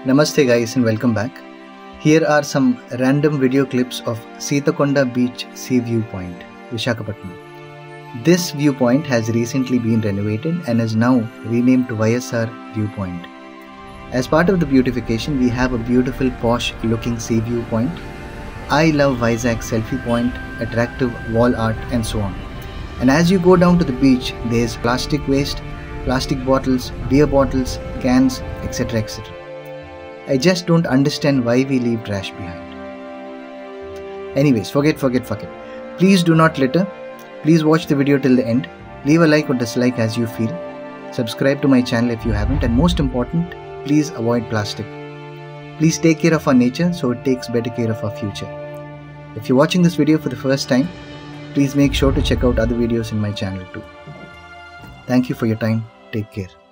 Namaste guys and welcome back. Here are some random video clips of Seethakonda Beach Sea Viewpoint, Visakhapatnam. This viewpoint has recently been renovated and is now renamed to YSR Viewpoint. As part of the beautification, we have a beautiful posh looking sea viewpoint. I love Vizag selfie point, attractive wall art and so on. And as you go down to the beach, there's plastic waste, plastic bottles, beer bottles, cans, etc. etc. I just don't understand why we leave trash behind. Anyways, forget it. Please do not litter. Please watch the video till the end. Leave a like or dislike as you feel. Subscribe to my channel if you haven't, and most important, please avoid plastic. Please take care of our nature so it takes better care of our future. If you're watching this video for the first time, please make sure to check out other videos in my channel too. Thank you for your time. Take care.